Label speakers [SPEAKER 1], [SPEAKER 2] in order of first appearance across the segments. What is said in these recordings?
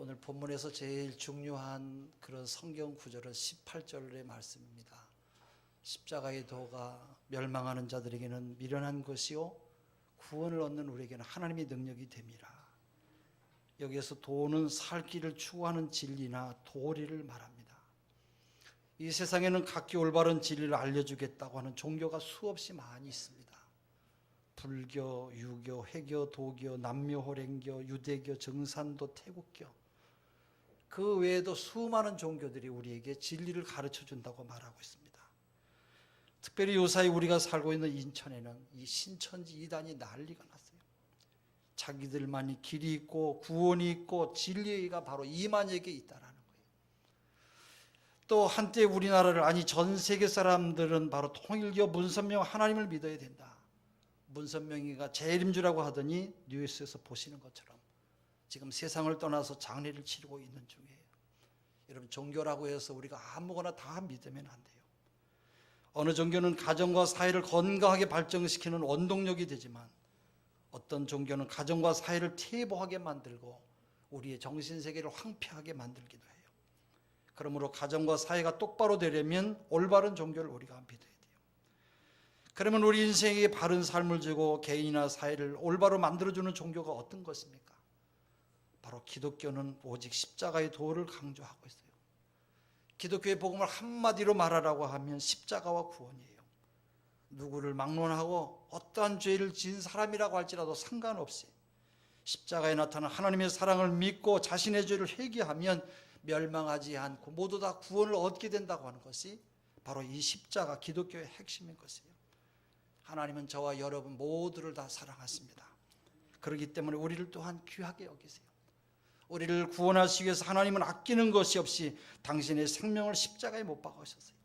[SPEAKER 1] 오늘 본문에서 제일 중요한 그런 성경 구절은 18절의 말씀입니다. 십자가의 도가 멸망하는 자들에게는 미련한 것이요 구원을 얻는 우리에게는 하나님의 능력이 됨이라. 여기에서 도는 살 길을 추구하는 진리나 도리를 말합니다. 이 세상에는 각기 올바른 진리를 알려주겠다고 하는 종교가 수없이 많이 있습니다. 불교, 유교, 회교, 도교, 남묘호랭교, 유대교, 정산도, 태국교, 그 외에도 수많은 종교들이 우리에게 진리를 가르쳐 준다고 말하고 있습니다. 특별히 요사이 우리가 살고 있는 인천에는 이 신천지 이단이 난리가 났어요. 자기들만이 길이 있고 구원이 있고 진리가 바로 이만에게 있다라는 거예요. 또 한때 우리나라를, 아니 전 세계 사람들은 바로 통일교 문선명 하나님을 믿어야 된다, 문선명이가 재림주라고 하더니 뉴스에서 보시는 것처럼 지금 세상을 떠나서 장례를 치르고 있는 중이에요. 여러분, 종교라고 해서 우리가 아무거나 다 믿으면 안 돼요. 어느 종교는 가정과 사회를 건강하게 발전시키는 원동력이 되지만 어떤 종교는 가정과 사회를 퇴보하게 만들고 우리의 정신세계를 황폐하게 만들기도 해요. 그러므로 가정과 사회가 똑바로 되려면 올바른 종교를 우리가 믿어야 돼요. 그러면 우리 인생에 바른 삶을 주고 개인이나 사회를 올바로 만들어주는 종교가 어떤 것입니까? 바로 기독교는 오직 십자가의 도를 강조하고 있어요. 기독교의 복음을 한마디로 말하라고 하면 십자가와 구원이에요. 누구를 막론하고 어떠한 죄를 지은 사람이라고 할지라도 상관없이 십자가에 나타난 하나님의 사랑을 믿고 자신의 죄를 회개하면 멸망하지 않고 모두 다 구원을 얻게 된다고 하는 것이 바로 이 십자가, 기독교의 핵심인 것이에요. 하나님은 저와 여러분 모두를 다 사랑하십니다. 그렇기 때문에 우리를 또한 귀하게 여기세요. 우리를 구원하시기 위해서 하나님은 아끼는 것이 없이 당신의 생명을 십자가에 못 박으셨어요.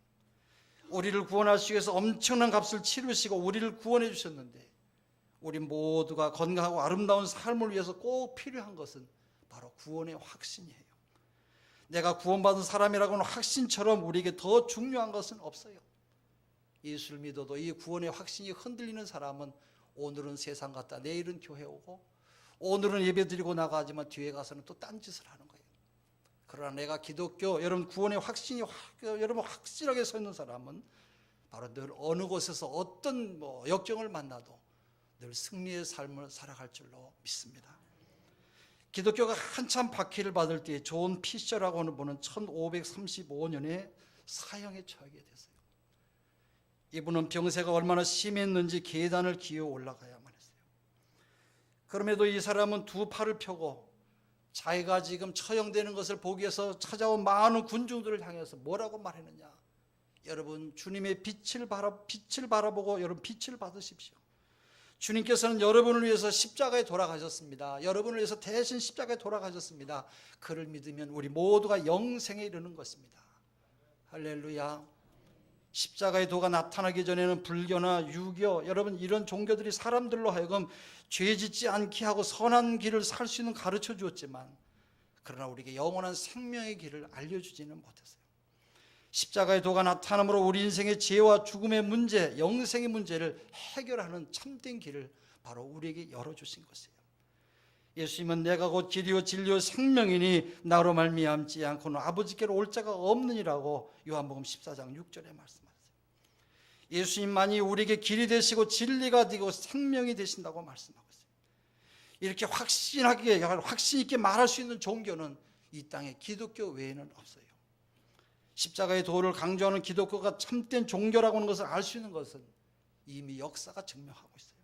[SPEAKER 1] 우리를 구원하시기 위해서 엄청난 값을 치르시고 우리를 구원해 주셨는데, 우리 모두가 건강하고 아름다운 삶을 위해서 꼭 필요한 것은 바로 구원의 확신이에요. 내가 구원받은 사람이라고 하는 확신처럼 우리에게 더 중요한 것은 없어요. 예수를 믿어도 이 구원의 확신이 흔들리는 사람은 오늘은 세상 갔다 내일은 교회 오고, 오늘은 예배 드리고 나가지만 뒤에 가서는 또 딴짓을 하는 거예요. 그러나 내가 기독교, 여러분 구원의 확신이 여러분 확실하게 서 있는 사람은 바로 늘 어느 곳에서 어떤 역경을 만나도 늘 승리의 삶을 살아갈 줄로 믿습니다. 기독교가 한참 박해를 받을 때 존 피셔라고 하는 분은 1535년에 사형에 처하게 됐어요. 이분은 병세가 얼마나 심했는지 계단을 기어 올라가야만 했어요. 그럼에도 이 사람은 두 팔을 펴고 자기가 지금 처형되는 것을 보기 위해서 찾아온 많은 군중들을 향해서 뭐라고 말했느냐? 여러분, 주님의 빛을 바라보고 여러분 빛을 받으십시오. 주님께서는 여러분을 위해서 십자가에 돌아가셨습니다. 여러분을 위해서 대신 십자가에 돌아가셨습니다. 그를 믿으면 우리 모두가 영생에 이르는 것입니다. 할렐루야. 십자가의 도가 나타나기 전에는 불교나 유교, 여러분 이런 종교들이 사람들로 하여금 죄 짓지 않게 하고 선한 길을 살 수 있는 가르쳐 주었지만, 그러나 우리에게 영원한 생명의 길을 알려주지는 못했어요. 십자가의 도가 나타남으로 우리 인생의 죄와 죽음의 문제, 영생의 문제를 해결하는 참된 길을 바로 우리에게 열어주신 것이에요. 예수님은 내가 곧 길이요 진리요 생명이니 나로 말미암지 않고는 아버지께로 올 자가 없느니라고 요한복음 14장 6절에 말씀하세요. 예수님만이 우리에게 길이 되시고 진리가 되고 생명이 되신다고 말씀하고 있어요. 이렇게 확신하게, 확신 있게 말할 수 있는 종교는 이 땅에 기독교 외에는 없어요. 십자가의 도를 강조하는 기독교가 참된 종교라고 하는 것을 알 수 있는 것은 이미 역사가 증명하고 있어요.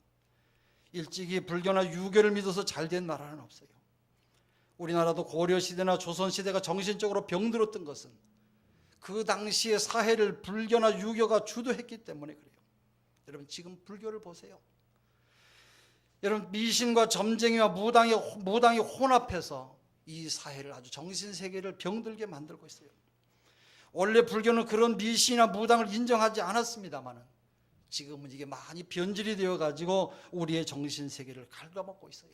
[SPEAKER 1] 일찍이 불교나 유교를 믿어서 잘된 나라는 없어요. 우리나라도 고려시대나 조선시대가 정신적으로 병들었던 것은 그 당시의 사회를 불교나 유교가 주도했기 때문에 그래요. 여러분 지금 불교를 보세요. 여러분 미신과 점쟁이와 무당이 혼합해서 이 사회를 아주 정신세계를 병들게 만들고 있어요. 원래 불교는 그런 미신이나 무당을 인정하지 않았습니다만은 지금은 이게 많이 변질이 되어가지고 우리의 정신세계를 갉아먹고 있어요.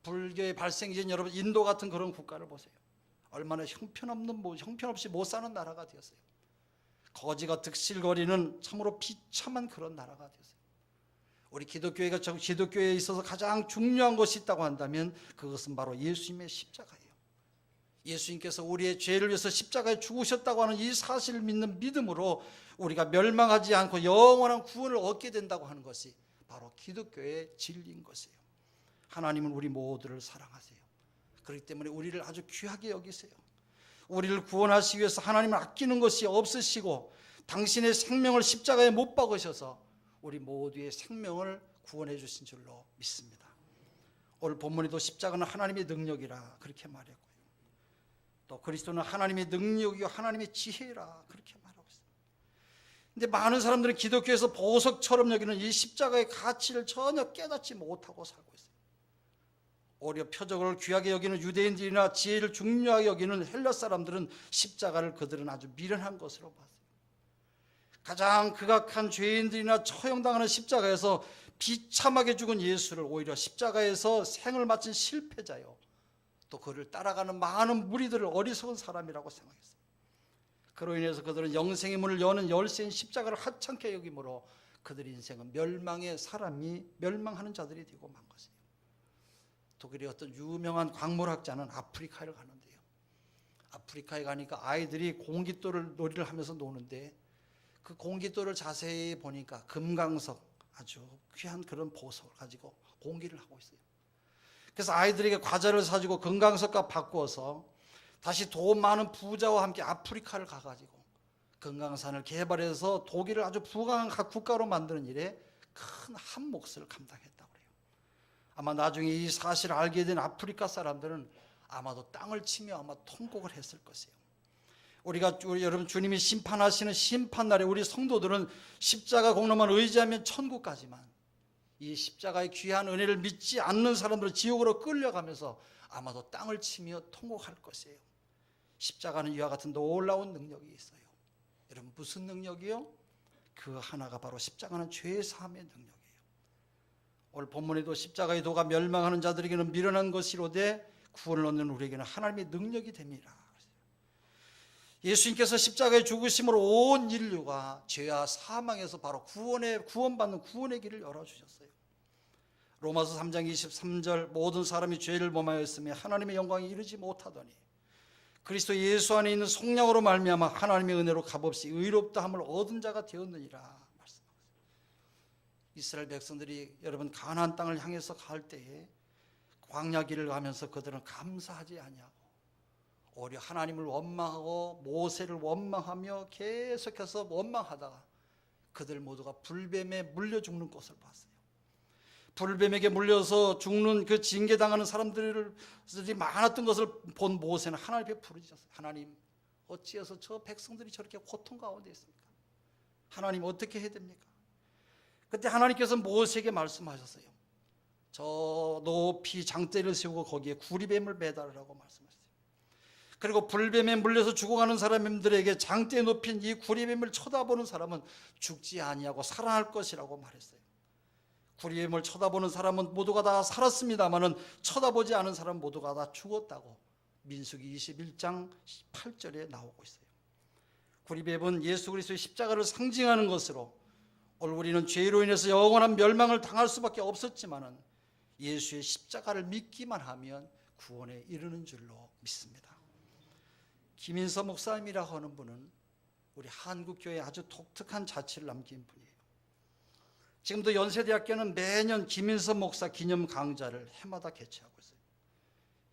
[SPEAKER 1] 불교의 발생 전 여러분 인도 같은 그런 국가를 보세요. 얼마나 형편없이 못 사는 나라가 되었어요. 거지가 득실거리는 참으로 비참한 그런 나라가 되었어요. 우리 기독교에 있어서 가장 중요한 것이 있다고 한다면 그것은 바로 예수님의 십자가예요. 예수님께서 우리의 죄를 위해서 십자가에 죽으셨다고 하는 이 사실을 믿는 믿음으로 우리가 멸망하지 않고 영원한 구원을 얻게 된다고 하는 것이 바로 기독교의 진리인 것이에요. 하나님은 우리 모두를 사랑하세요. 그렇기 때문에 우리를 아주 귀하게 여기세요. 우리를 구원하시기 위해서 하나님을 아끼는 것이 없으시고 당신의 생명을 십자가에 못 박으셔서 우리 모두의 생명을 구원해 주신 줄로 믿습니다. 오늘 본문에도 십자가는 하나님의 능력이라 그렇게 말했고요. 또 그리스도는 하나님의 능력이요 하나님의 지혜라 그렇게 말하고 있습니다. 근데 많은 사람들은 기독교에서 보석처럼 여기는 이 십자가의 가치를 전혀 깨닫지 못하고 살고 있어요. 오히려 표적을 귀하게 여기는 유대인들이나 지혜를 중요하게 여기는 헬라 사람들은 십자가를 그들은 아주 미련한 것으로 봤어요. 가장 극악한 죄인들이나 처형당하는 십자가에서 비참하게 죽은 예수를 오히려 십자가에서 생을 마친 실패자요, 또 그를 따라가는 많은 무리들을 어리석은 사람이라고 생각했어요. 그로 인해서 그들은 영생의 문을 여는 열쇠인 십자가를 하찮게 여기므로 그들의 인생은 멸망의 사람이 멸망하는 자들이 되고 만 것이에요. 독일의 어떤 유명한 광물학자는 아프리카에 가는데요, 아프리카에 가니까 아이들이 공깃돌을 놀이를 하면서 노는데 그 공깃돌을 자세히 보니까 금강석, 아주 귀한 그런 보석을 가지고 공기를 하고 있어요. 그래서 아이들에게 과자를 사주고 금강석과 바꾸어서 다시 돈 많은 부자와 함께 아프리카를 가가지고 금강산을 개발해서 독일을 아주 부강한 국가로 만드는 일에 큰 한 몫을 감당했다고 그래요. 아마 나중에 이 사실을 알게 된 아프리카 사람들은 아마도 땅을 치며 아마 통곡을 했을 것이에요. 우리 여러분, 주님이 심판하시는 심판날에 우리 성도들은 십자가 공로만 의지하면 천국 가지만 이 십자가의 귀한 은혜를 믿지 않는 사람들은 지옥으로 끌려가면서 아마도 땅을 치며 통곡할 것이에요. 십자가는 이와 같은 놀라운 능력이 있어요. 여러분, 무슨 능력이요? 그 하나가 바로 십자가는 죄 사함의 능력이에요. 오늘 본문에도 십자가의 도가 멸망하는 자들에게는 미련한 것이로되 구원을 얻는 우리에게는 하나님의 능력이 됩니다. 예수님께서 십자가에 죽으심으로 온 인류가 죄와 사망에서 바로 구원받는 구원의 길을 열어주셨어요. 로마서 3장 23절, 모든 사람이 죄를 범하였으며 하나님의 영광에 이르지 못하더니 그리스도 예수 안에 있는 속량으로 말미암아 하나님의 은혜로 값없이 의롭다함을 얻은 자가 되었느니라 말씀하셨어요. 이스라엘 백성들이 여러분 가나안 땅을 향해서 갈 때에 광야 길을 가면서 그들은 감사하지 아니하고 오히려 하나님을 원망하고 모세를 원망하며 계속해서 원망하다가 그들 모두가 불뱀에 물려 죽는 것을 봤어요. 불뱀에게 물려서 죽는 그 징계당하는 사람들이 많았던 것을 본 모세는 하나님 앞에 부르짖었어요. 하나님, 어찌해서 저 백성들이 저렇게 고통 가운데 있습니까? 하나님, 어떻게 해야 됩니까? 그때 하나님께서 모세에게 말씀하셨어요. 저 높이 장대를 세우고 거기에 구리뱀을 매달으라고 말씀하셨어요. 그리고 불뱀에 물려서 죽어가는 사람들에게 장대에 높인 이 구리뱀을 쳐다보는 사람은 죽지 아니하고 살아날 것이라고 말했어요. 구리뱀을 쳐다보는 사람은 모두가 다 살았습니다마는 쳐다보지 않은 사람 모두가 다 죽었다고 민수기 21장 8절에 나오고 있어요. 구리뱀은 예수 그리스도의 십자가를 상징하는 것으로 오늘 우리는 죄로 인해서 영원한 멸망을 당할 수밖에 없었지만은 예수의 십자가를 믿기만 하면 구원에 이르는 줄로 믿습니다. 김인서 목사님이라고 하는 분은 우리 한국교회에 아주 독특한 자취를 남긴 분이에요. 지금도 연세대학교는 매년 김인서 목사 기념 강좌를 해마다 개최하고 있어요.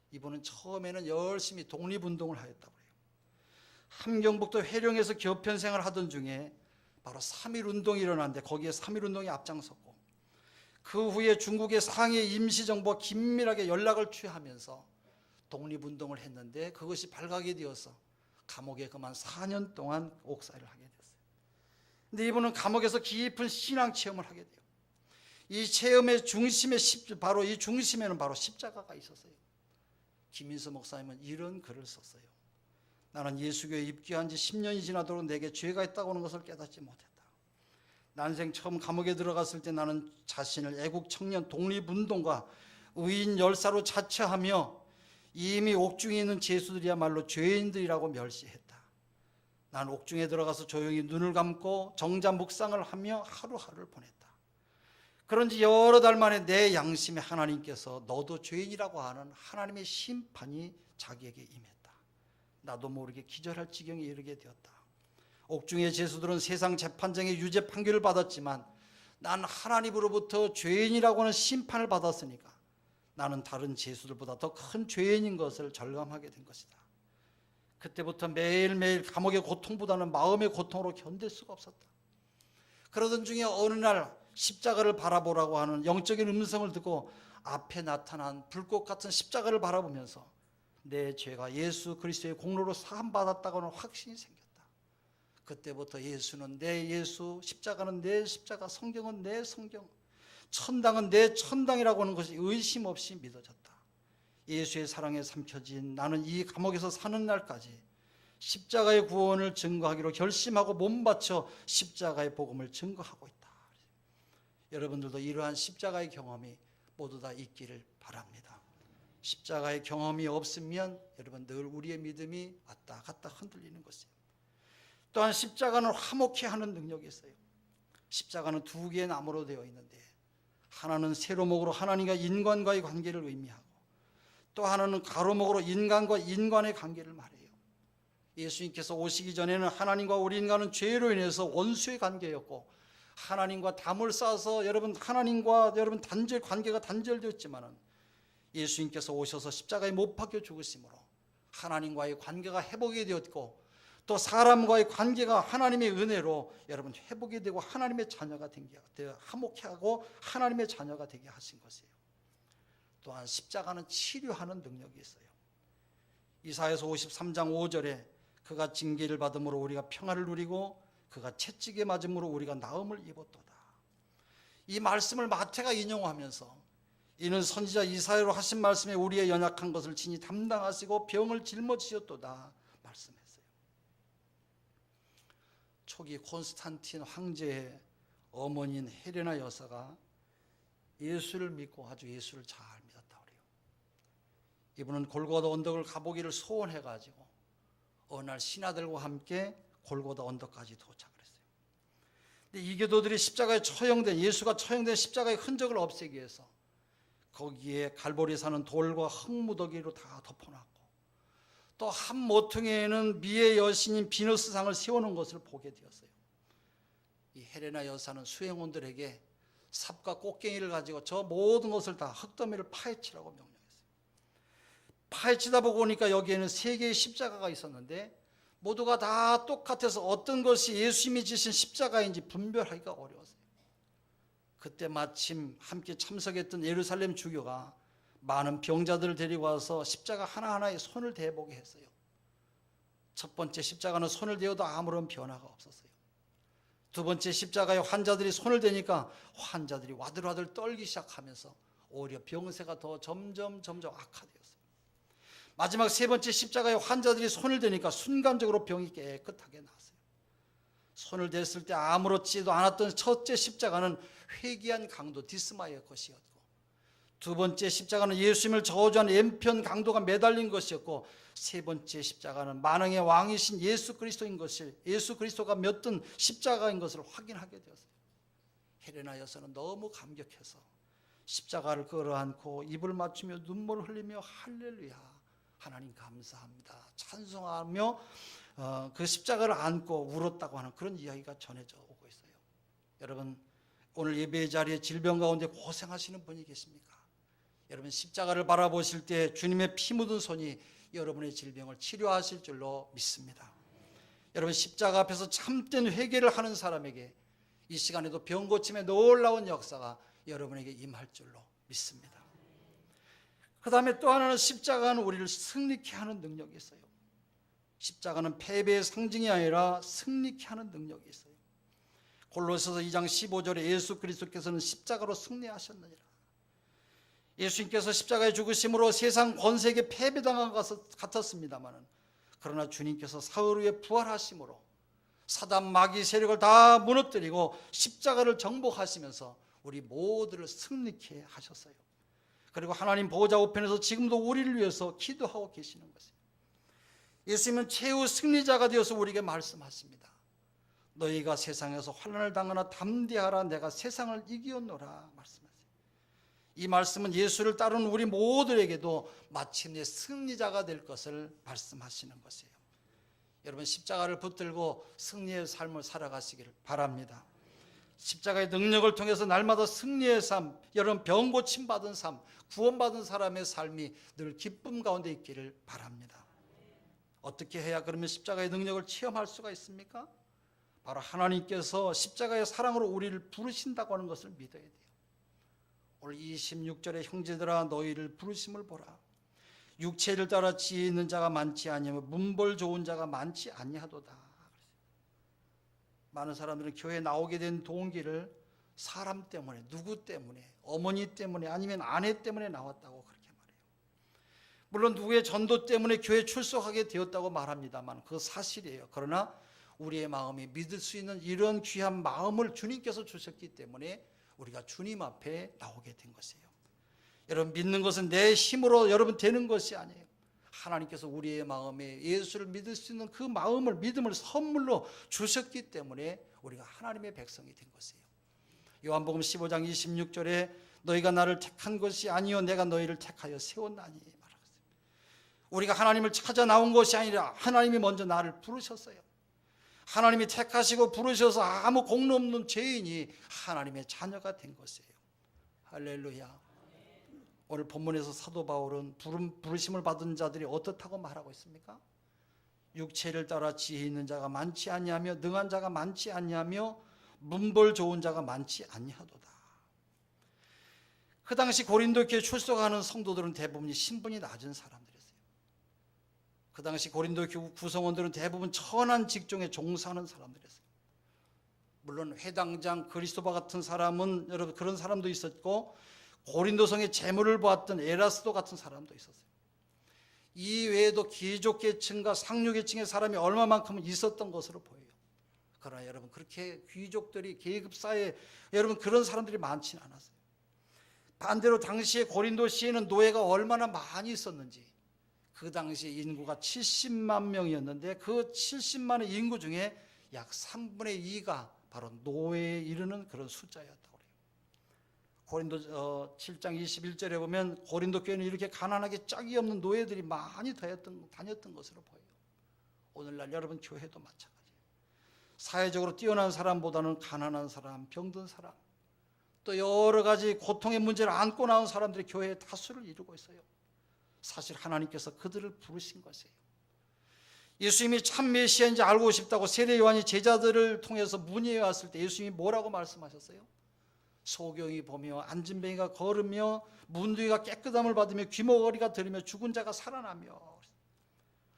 [SPEAKER 1] 이분은 처음에는 열심히 독립운동을 하였다고 해요. 함경북도 회령에서 교편생활을 하던 중에 바로 3.1운동이 일어났는데 거기에 3.1운동이 앞장섰고 그 후에 중국의 상해 임시정부와 긴밀하게 연락을 취하면서 독립운동을 했는데 그것이 발각이 되어서 감옥에 그만 4년 동안 옥살이를 하게 됐어요. 근데 이분은 감옥에서 깊은 신앙 체험을 하게 돼요. 이 체험의 중심에 바로 이 중심에는 바로 십자가가 있었어요. 김인서 목사님은 이런 글을 썼어요. 나는 예수교에 입교한 지 10년이 지나도록 내게 죄가 있다고 하는 것을 깨닫지 못했다. 난생 처음 감옥에 들어갔을 때 나는 자신을 애국 청년 독립운동가 의인 열사로 자처하며 이미 옥중에 있는 죄수들이야말로 죄인들이라고 멸시했다. 난 옥중에 들어가서 조용히 눈을 감고 정자 묵상을 하며 하루하루를 보냈다. 그런지 여러 달 만에 내 양심에 하나님께서 너도 죄인이라고 하는 하나님의 심판이 자기에게 임했다. 나도 모르게 기절할 지경에 이르게 되었다. 옥중의 죄수들은 세상 재판정의 유죄 판결을 받았지만 난 하나님으로부터 죄인이라고 하는 심판을 받았으니까 나는 다른 죄수들보다 더 큰 죄인인 것을 절감하게 된 것이다. 그때부터 매일매일 감옥의 고통보다는 마음의 고통으로 견딜 수가 없었다. 그러던 중에 어느 날 십자가를 바라보라고 하는 영적인 음성을 듣고 앞에 나타난 불꽃 같은 십자가를 바라보면서 내 죄가 예수 그리스도의 공로로 사함받았다고 하는 확신이 생겼다. 그때부터 예수는 내 예수, 십자가는 내 십자가, 성경은 내 성경, 천당은 내 천당이라고 하는 것이 의심 없이 믿어졌다. 예수의 사랑에 삼켜진 나는 이 감옥에서 사는 날까지 십자가의 구원을 증거하기로 결심하고 몸바쳐 십자가의 복음을 증거하고 있다. 여러분들도 이러한 십자가의 경험이 모두 다 있기를 바랍니다. 십자가의 경험이 없으면 여러분 늘 우리의 믿음이 왔다 갔다 흔들리는 것이에요. 또한 십자가는 화목케 하는 능력이 있어요. 십자가는 두 개의 나무로 되어 있는데 하나는 세로목으로 하나님과 인간과의 관계를 의미하고 또 하나는 가로목으로 인간과 인간의 관계를 말해요. 예수님께서 오시기 전에는 하나님과 우리 인간은 죄로 인해서 원수의 관계였고 하나님과 담을 쌓아서 하나님과 관계가 단절되었지만은 예수님께서 오셔서 십자가에 못 박혀 죽으심으로 하나님과의 관계가 회복이 되었고 또 사람과의 관계가 하나님의 은혜로 여러분 회복이 되고 하나님의 자녀가 되게 화목케 하고 하나님의 자녀가 되게 하신 것이에요. 또한 십자가는 치료하는 능력이 있어요. 이사야서 53장 5절에 그가 징계를 받음으로 우리가 평화를 누리고 그가 채찍에 맞음으로 우리가 나음을 입었도다. 이 말씀을 마태가 인용하면서 이는 선지자 이사야로 하신 말씀에 우리의 연약한 것을 친히 담당하시고 병을 짊어지셨도다 말씀했어요. 초기 콘스탄틴 황제의 어머니인 헬레나 여사가 예수를 믿고 아주 예수를 잘 믿었다고 그래요. 이분은 골고다 언덕을 가보기를 소원해가지고 어느 날 신하들과 함께 골고다 언덕까지 도착을 했어요. 근데 이교도들이 십자가에 예수가 처형된 십자가의 흔적을 없애기 위해서 거기에 갈보리에 사는 돌과 흙무더기로 다 덮어놨고 또 한 모퉁이에는 미의 여신인 비너스상을 세우는 것을 보게 되었어요. 이 헬레나 여사는 수행원들에게 삽과 꽃갱이를 가지고 저 모든 것을 다 흙더미를 파헤치라고 명령했어요. 파헤치다 보니까 여기에는 3개의 십자가가 있었는데 모두가 다 똑같아서 어떤 것이 예수님이 지신 십자가인지 분별하기가 어려웠어요. 그때 마침 함께 참석했던 예루살렘 주교가 많은 병자들을 데리고 와서 십자가 하나하나에 손을 대보게 했어요. 첫 번째 십자가는 손을 대어도 아무런 변화가 없었어요. 두 번째 십자가에 환자들이 손을 대니까 환자들이 와들와들 떨기 시작하면서 오히려 병세가 더 점점 악화되었어요. 마지막 세 번째 십자가에 환자들이 손을 대니까 순간적으로 병이 깨끗하게 나았어요. 손을 댔을 때 아무렇지도 않았던 첫째 십자가는 회귀한 강도 디스마의 것이었고 두 번째 십자가는 예수님을 저주한 왼편 강도가 매달린 것이었고 세 번째 십자가는 만왕의 왕이신 예수 그리스도인 것을 예수 그리스도가 몇 든 십자가인 것을 확인하게 되었어요. 헬레나 여사는 너무 감격해서 십자가를 끌어안고 입을 맞추며 눈물을 흘리며 할렐루야 하나님 감사합니다 찬송하며 그 십자가를 안고 울었다고 하는 그런 이야기가 전해져 오고 있어요. 여러분 오늘 예배의 자리에 질병 가운데 고생하시는 분이 계십니까? 여러분 십자가를 바라보실 때 주님의 피 묻은 손이 여러분의 질병을 치료하실 줄로 믿습니다. 여러분 십자가 앞에서 참된 회개를 하는 사람에게 이 시간에도 병 고침의 놀라운 역사가 여러분에게 임할 줄로 믿습니다. 그 다음에 또 하나는 십자가는 우리를 승리케 하는 능력이 있어요. 십자가는 패배의 상징이 아니라 승리케 하는 능력이 있어요. 골로새서 2장 15절에 예수 그리스도께서는 십자가로 승리하셨느니라. 예수님께서 십자가에 죽으심으로 세상 권세에게 패배당한 것 같았습니다만 그러나 주님께서 사흘 후에 부활하심으로 사단 마귀 세력을 다 무너뜨리고 십자가를 정복하시면서 우리 모두를 승리케 하셨어요. 그리고 하나님 보좌 우편에서 지금도 우리를 위해서 기도하고 계시는 것이에요. 예수님은 최후 승리자가 되어서 우리에게 말씀하십니다. 너희가 세상에서 환난을 당하나 담대하라 내가 세상을 이기었노라 말씀하세요. 이 말씀은 예수를 따르는 우리 모두에게도 마침내 승리자가 될 것을 말씀하시는 것이에요. 여러분 십자가를 붙들고 승리의 삶을 살아가시기를 바랍니다. 십자가의 능력을 통해서 날마다 승리의 삶, 여러분 병 고침 받은 삶, 구원받은 사람의 삶이 늘 기쁨 가운데 있기를 바랍니다. 어떻게 해야 그러면 십자가의 능력을 체험할 수가 있습니까? 바로 하나님께서 십자가의 사랑으로 우리를 부르신다고 하는 것을 믿어야 돼요. 오늘 26절에 형제들아 너희를 부르심을 보라. 육체를 따라 지혜 있는 자가 많지 아니하며 문벌 좋은 자가 많지 아니하도다. 많은 사람들은 교회에 나오게 된 동기를 사람 때문에, 누구 때문에, 어머니 때문에 아니면 아내 때문에 나왔다고 그렇게 말해요. 물론 누구의 전도 때문에 교회에 출석하게 되었다고 말합니다만 그 사실이에요. 그러나 우리의 마음이 믿을 수 있는 이런 귀한 마음을 주님께서 주셨기 때문에 우리가 주님 앞에 나오게 된 것이에요. 여러분 믿는 것은 내 힘으로 여러분 되는 것이 아니에요. 하나님께서 우리의 마음에 예수를 믿을 수 있는 그 마음을, 믿음을 선물로 주셨기 때문에 우리가 하나님의 백성이 된 것이에요. 요한복음 15장 26절에 너희가 나를 택한 것이 아니요 내가 너희를 택하여 세웠나니 말하겠습니다. 우리가 하나님을 찾아 나온 것이 아니라 하나님이 먼저 나를 부르셨어요. 하나님이 택하시고 부르셔서 아무 공로 없는 죄인이 하나님의 자녀가 된 것이에요. 할렐루야. 오늘 본문에서 사도 바울은 부르심을 받은 자들이 어떻다고 말하고 있습니까? 육체를 따라 지혜 있는 자가 많지 아니하며 능한 자가 많지 아니하며 문벌 좋은 자가 많지 아니하도다. 그 당시 고린도 교회에 출석하는 성도들은 대부분 신분이 낮은 사람들이었어요. 그 당시 고린도 교회 구성원들은 대부분 천한 직종에 종사하는 사람들이었어요. 물론 회당장 그리스도바 같은 사람은 여러분 그런 사람도 있었고 고린도성의 재물을 보았던 에라스도 같은 사람도 있었어요. 이 외에도 귀족계층과 상류계층의 사람이 얼마만큼은 있었던 것으로 보여요. 그러나 여러분 그렇게 귀족들이 계급사회에 여러분 그런 사람들이 많지는 않았어요. 반대로 당시에 고린도시에는 노예가 얼마나 많이 있었는지, 그 당시에 인구가 70만 명이었는데 그 70만의 인구 중에 약 3분의 2가 바로 노예에 이르는 그런 숫자였다고 그래요. 고린도 7장 21절에 보면 고린도 교회는 이렇게 가난하게 짝이 없는 노예들이 많이 다녔던 것으로 보여요. 오늘날 여러분 교회도 마찬가지예요. 사회적으로 뛰어난 사람보다는 가난한 사람, 병든 사람, 또 여러 가지 고통의 문제를 안고 나온 사람들이 교회의 다수를 이루고 있어요. 사실 하나님께서 그들을 부르신 것이에요. 예수님이 참 메시아인지 알고 싶다고 세례 요한이 제자들을 통해서 문의해 왔을 때 예수님이 뭐라고 말씀하셨어요? 소경이 보며 안진뱅이가 걸으며 문둥이가 깨끗함을 받으며 귀머거리가 들으며 죽은 자가 살아나며,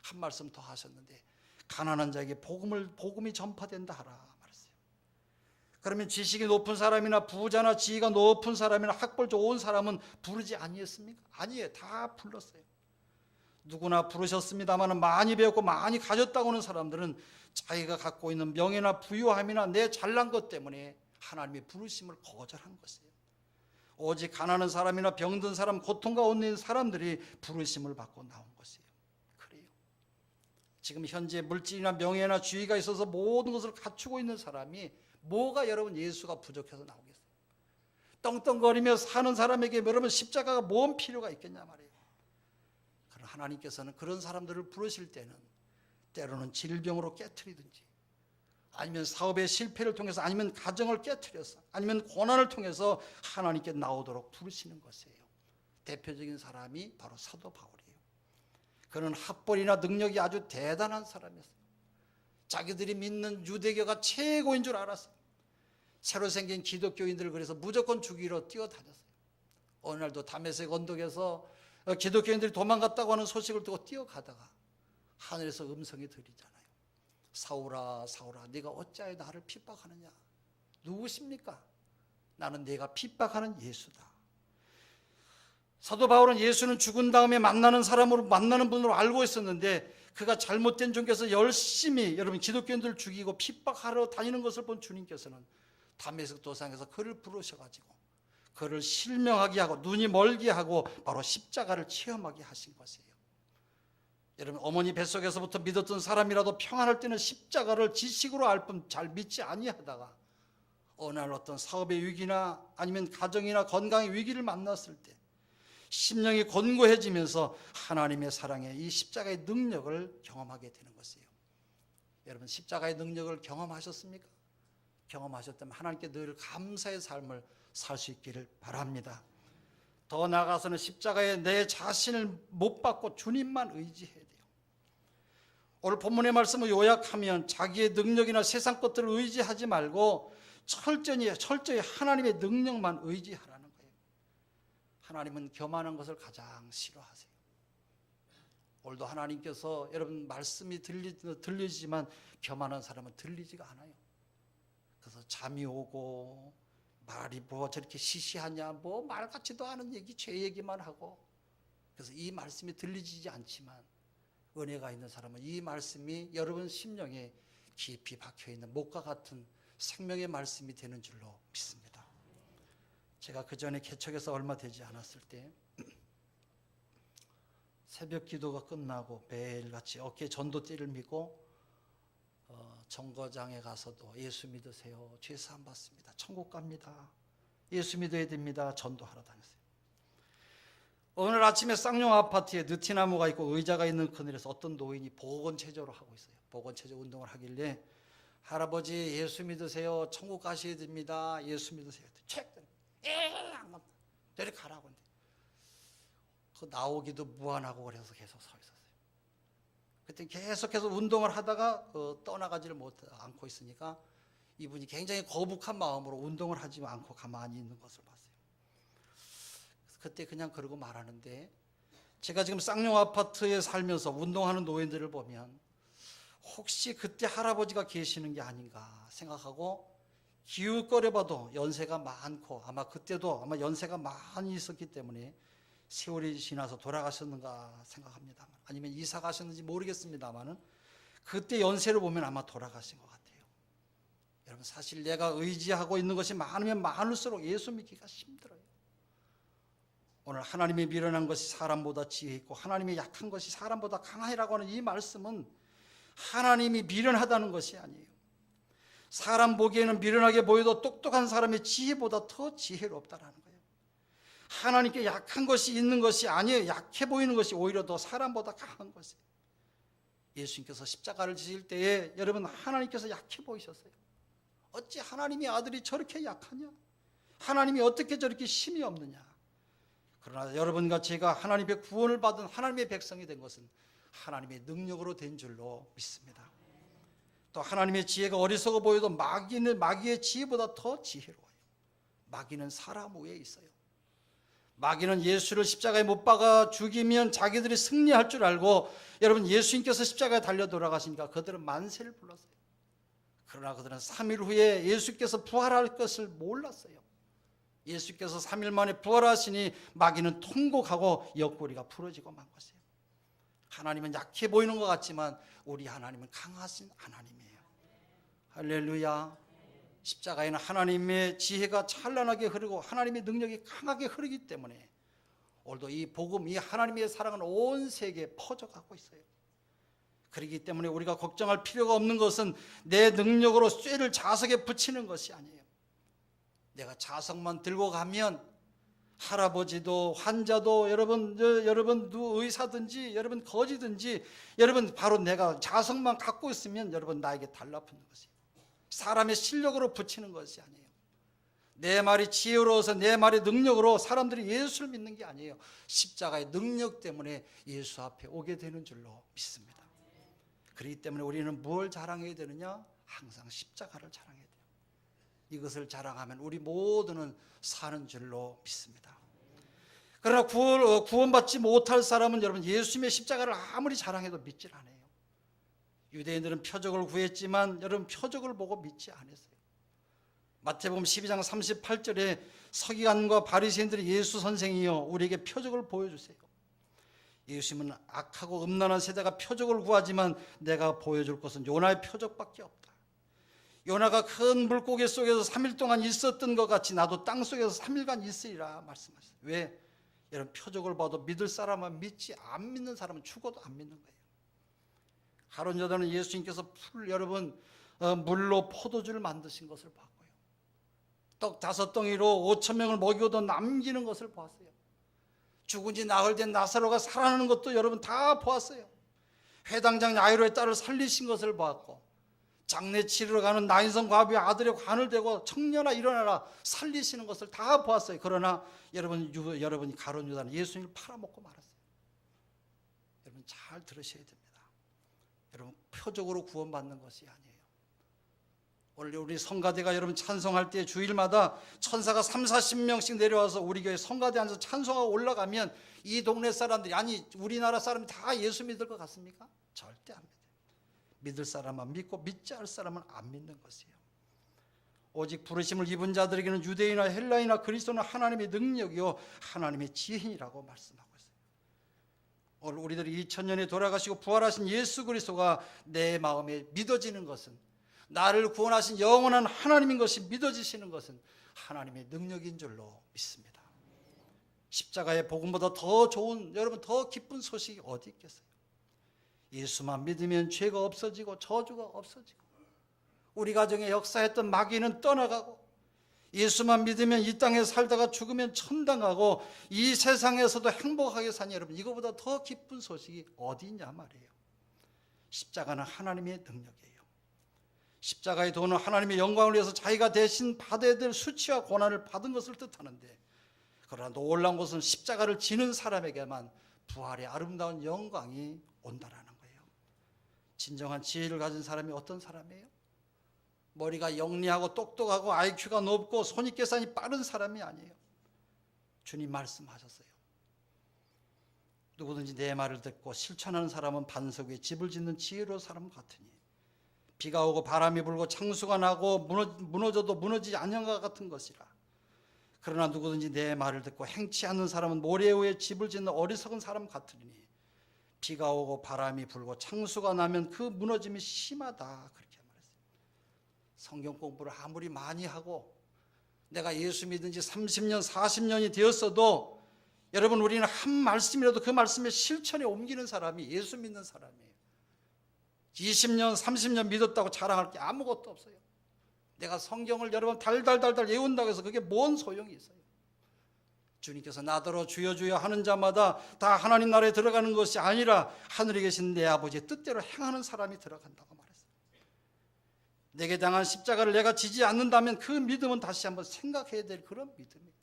[SPEAKER 1] 한 말씀 더 하셨는데 가난한 자에게 복음이 전파된다 하라 말했어요. 그러면 지식이 높은 사람이나 부자나 지위가 높은 사람이나 학벌 좋은 사람은 부르지 아니했습니까? 아니에요. 다 불렀어요. 누구나 부르셨습니다만 많이 배웠고 많이 가졌다고 하는 사람들은 자기가 갖고 있는 명예나 부유함이나 내 잘난 것 때문에 하나님의 부르심을 거절한 것이에요. 오직 가난한 사람이나 병든 사람, 고통 가운데 있는 사람들이 부르심을 받고 나온 것이에요. 그래요. 지금 현재 물질이나 명예나 지위가 있어서 모든 것을 갖추고 있는 사람이 뭐가 여러분 예수가 부족해서 나오겠어요? 떵떵거리며 사는 사람에게 여러분 십자가가 뭔 필요가 있겠냐 말이에요. 그러나 하나님께서는 그런 사람들을 부르실 때는 때로는 질병으로 깨트리든지 아니면 사업의 실패를 통해서 아니면 가정을 깨트려서 아니면 고난을 통해서 하나님께 나오도록 부르시는 것이에요. 대표적인 사람이 바로 사도 바울이에요. 그는 학벌이나 능력이 아주 대단한 사람이었어요. 자기들이 믿는 유대교가 최고인 줄 알았어요. 새로 생긴 기독교인들을 그래서 무조건 죽이러 뛰어다녔어요. 어느 날도 다메섹 언덕에서 기독교인들이 도망갔다고 하는 소식을 듣고 뛰어가다가 하늘에서 음성이 들리잖아요. 사울아 사울아 네가 어찌하여 나를 핍박하느냐. 누구십니까? 나는 네가 핍박하는 예수다. 사도 바울은 예수는 죽은 다음에 만나는 분으로 알고 있었는데 그가 잘못된 종교에서 열심히 여러분 기독교인들을 죽이고 핍박하러 다니는 것을 본 주님께서는 다메섹 도상에서 그를 부르셔가지고 그를 실명하게 하고 눈이 멀게 하고 바로 십자가를 체험하게 하신 것이에요. 여러분 어머니 뱃속에서부터 믿었던 사람이라도 평안할 때는 십자가를 지식으로 알 뿐 잘 믿지 아니하다가 어느 날 어떤 사업의 위기나 아니면 가정이나 건강의 위기를 만났을 때 심령이 곤고해지면서 하나님의 사랑의 이 십자가의 능력을 경험하게 되는 것이에요. 여러분, 십자가의 능력을 경험하셨습니까? 경험하셨다면 하나님께 늘 감사의 삶을 살 수 있기를 바랍니다. 더 나아가서는 십자가에 내 자신을 못 박고 주님만 의지해야 돼요. 오늘 본문의 말씀을 요약하면 자기의 능력이나 세상 것들을 의지하지 말고 철저히 하나님의 능력만 의지하라는 거예요. 하나님은 교만한 것을 가장 싫어하세요. 오늘도 하나님께서 여러분 말씀이 들리지만 교만한 사람은 들리지가 않아요. 그래서 잠이 오고 말이 뭐 저렇게 시시하냐, 뭐 말 같지도 않은 얘기, 죄 얘기만 하고, 그래서 이 말씀이 들리지 않지만 은혜가 있는 사람은 이 말씀이 여러분 심령에 깊이 박혀있는 목과 같은 생명의 말씀이 되는 줄로 믿습니다. 제가 그 전에 개척해서 얼마 되지 않았을 때 새벽 기도가 끝나고 매일같이 어깨에 전도띠를 미고 정거장에 가서도 예수 믿으세요, 죄 사함 받습니다, 천국 갑니다, 예수 믿어야 됩니다, 전도하러 다녔어요. 오늘 아침에 쌍용 아파트에 느티나무가 있고 의자가 있는 그늘에서 어떤 노인이 보건체조를 하고 있어요. 보건체조 운동을 하길래 할아버지 예수 믿으세요, 천국 가셔야 됩니다, 예수 믿으세요. 책 저리 가라고. 그 나오기도 무안하고 그래서 계속 서 있었어요. 그때 계속해서 운동을 하다가 떠나가지를 않고 있으니까 이분이 굉장히 거북한 마음으로 운동을 하지 않고 가만히 있는 것을 봤어요. 그때 그냥 그러고 말하는데, 제가 지금 쌍용 아파트에 살면서 운동하는 노인들을 보면 혹시 그때 할아버지가 계시는 게 아닌가 생각하고 기웃거려봐도 연세가 많고, 아마 그때도 아마 연세가 많이 있었기 때문에 세월이 지나서 돌아가셨는가 생각합니다. 아니면 이사 가셨는지 모르겠습니다만은 그때 연세를 보면 아마 돌아가신 것 같아요. 여러분, 사실 내가 의지하고 있는 것이 많으면 많을수록 예수 믿기가 힘들어요. 오늘 하나님이 미련한 것이 사람보다 지혜 있고 하나님이 약한 것이 사람보다 강하라고 하는 이 말씀은 하나님이 미련하다는 것이 아니에요. 사람 보기에는 미련하게 보여도 똑똑한 사람의 지혜보다 더 지혜롭다라는 거예요. 하나님께 약한 것이 있는 것이 아니에요. 약해 보이는 것이 오히려 더 사람보다 강한 것이에요. 예수님께서 십자가를 지실 때에 여러분, 하나님께서 약해 보이셨어요. 어찌 하나님의 아들이 저렇게 약하냐? 하나님이 어떻게 저렇게 힘이 없느냐? 그러나 여러분과 제가 하나님의 구원을 받은 하나님의 백성이 된 것은 하나님의 능력으로 된 줄로 믿습니다. 또 하나님의 지혜가 어리석어 보여도 마귀의 지혜보다 더 지혜로워요. 마귀는 사람 위에 있어요. 마귀는 예수를 십자가에 못 박아 죽이면 자기들이 승리할 줄 알고, 여러분 예수님께서 십자가에 달려 돌아가시니까 그들은 만세를 불렀어요. 그러나 그들은 3일 후에 예수께서 부활할 것을 몰랐어요. 예수께서 3일 만에 부활하시니 마귀는 통곡하고 옆구리가 부러지고 만 것이에요. 하나님은 약해 보이는 것 같지만 우리 하나님은 강하신 하나님이에요. 할렐루야. 십자가에는 하나님의 지혜가 찬란하게 흐르고 하나님의 능력이 강하게 흐르기 때문에 오늘도 이 복음, 이 하나님의 사랑은 온 세계에 퍼져가고 있어요. 그렇기 때문에 우리가 걱정할 필요가 없는 것은 내 능력으로 쇠를 자석에 붙이는 것이 아니에요. 내가 자석만 들고 가면 할아버지도 환자도 여러분 의사든지 여러분 거지든지 여러분 바로 내가 자석만 갖고 있으면 여러분 나에게 달라붙는 것이에요. 사람의 실력으로 붙이는 것이 아니에요. 내 말이 지혜로워서 내 말의 능력으로 사람들이 예수를 믿는 게 아니에요. 십자가의 능력 때문에 예수 앞에 오게 되는 줄로 믿습니다. 그렇기 때문에 우리는 뭘 자랑해야 되느냐? 항상 십자가를 자랑해야 돼요. 이것을 자랑하면 우리 모두는 사는 줄로 믿습니다. 그러나 구원받지 못할 사람은 여러분 예수님의 십자가를 아무리 자랑해도 믿질 않아요. 유대인들은 표적을 구했지만 여러분 표적을 보고 믿지 않았어요. 마태복음 12장 38절에 서기관과 바리새인들이 예수 선생이여 우리에게 표적을 보여주세요. 예수님은 악하고 음란한 세대가 표적을 구하지만 내가 보여줄 것은 요나의 표적밖에 없다. 요나가 큰 물고기 속에서 3일 동안 있었던 것 같이 나도 땅 속에서 3일간 있으리라 말씀하셨어요. 왜? 여러분 표적을 봐도 믿을 사람은 믿지 안 믿는 사람은 죽어도 안 믿는 거예요. 가론 여단은 예수님께서 물로 포도주를 만드신 것을 봤고요. 떡 5덩이로 5,000명을 먹이고도 남기는 것을 보았어요. 죽은 지 나흘 된 나사로가 살아나는 것도 여러분 다 보았어요. 회당장 야이로의 딸을 살리신 것을 보았고, 장례 치르러 가는 나인성 과부의 아들의 관을 대고 청년아 일어나라 살리시는 것을 다 보았어요. 그러나 여러분이 가룟 유다는 예수님을 팔아먹고 말았어요. 여러분 잘 들으셔야 됩니다. 여러분 표적으로 구원받는 것이 아니에요. 원래 우리 성가대가 여러분 찬송할 때 주일마다 천사가 30-40명씩 내려와서 우리 교회 성가대 앉아서 찬송하고 올라가면 이 동네 사람들이, 아니 우리나라 사람이 다 예수 믿을 것 같습니까? 절대 안 믿어요. 믿을 사람만 믿고 믿지 않을 사람은 안 믿는 것이에요. 오직 부르심을 입은 자들에게는 유대인이나 헬라인이나 그리스도는 하나님의 능력이요 하나님의 지혜이라고 말씀하고 있어요. 오늘 우리들이 2000년에 돌아가시고 부활하신 예수 그리스도가 내 마음에 믿어지는 것은, 나를 구원하신 영원한 하나님인 것이 믿어지시는 것은 하나님의 능력인 줄로 믿습니다. 십자가의 복음보다 더 좋은, 여러분 더 기쁜 소식이 어디 있겠어요? 예수만 믿으면 죄가 없어지고 저주가 없어지고, 우리 가정에 역사했던 마귀는 떠나가고, 예수만 믿으면 이 땅에 살다가 죽으면 천당 가고, 이 세상에서도 행복하게 사니, 여러분 이거보다 더 기쁜 소식이 어디 있냐 말이에요. 십자가는 하나님의 능력이에요. 십자가의 도는 하나님의 영광을 위해서 자기가 대신 받아야 될 수치와 고난을 받은 것을 뜻하는데, 그러나 놀라운 것은 십자가를 지는 사람에게만 부활의 아름다운 영광이 온다라는 거예요. 진정한 지혜를 가진 사람이 어떤 사람이에요? 머리가 영리하고 똑똑하고 IQ가 높고 손익계산이 빠른 사람이 아니에요. 주님 말씀하셨어요. 누구든지 내 말을 듣고 실천하는 사람은 반석 위에 집을 짓는 지혜로운 사람 같으니, 비가 오고 바람이 불고 창수가 나고 무너져도 무너지지 않는 것 같은 것이라. 그러나 누구든지 내 말을 듣고 행치 않는 사람은 모래 위에 집을 짓는 어리석은 사람 같으니, 비가 오고 바람이 불고 창수가 나면 그 무너짐이 심하다, 그렇게 말했어요. 성경 공부를 아무리 많이 하고 내가 예수 믿은 지 30년 40년이 되었어도, 여러분 우리는 한 말씀이라도 그 말씀의 실천에 옮기는 사람이 예수 믿는 사람이에요. 20년 30년 믿었다고 자랑할 게 아무것도 없어요. 내가 성경을 여러분 달달달달 외운다고 해서 그게 뭔 소용이 있어요? 주님께서 나더러 주여 주여 하는 자마다 다 하나님 나라에 들어가는 것이 아니라 하늘에 계신 내 아버지의 뜻대로 행하는 사람이 들어간다고 말했어요. 내게 당한 십자가를 내가 지지 않는다면 그 믿음은 다시 한번 생각해야 될 그런 믿음이에요.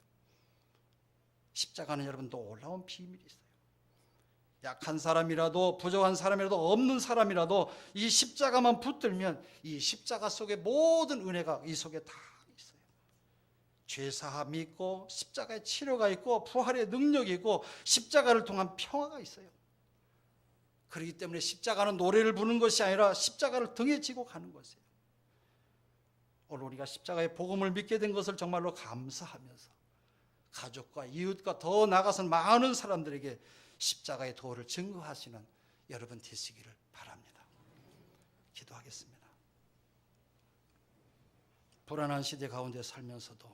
[SPEAKER 1] 십자가는 여러분 놀라운 비밀이 있어요. 약한 사람이라도 부족한 사람이라도 없는 사람이라도 이 십자가만 붙들면 이 십자가 속에 모든 은혜가 이 속에 다 있어요. 죄사함이 있고 십자가의 치료가 있고 부활의 능력이 있고 십자가를 통한 평화가 있어요. 그렇기 때문에 십자가는 노래를 부르는 것이 아니라 십자가를 등에 지고 가는 것이에요. 오늘 우리가 십자가의 복음을 믿게 된 것을 정말로 감사하면서 가족과 이웃과 더 나아가서는 많은 사람들에게 십자가의 도를 증거하시는 여러분 되시기를 바랍니다. 기도하겠습니다. 불안한 시대 가운데 살면서도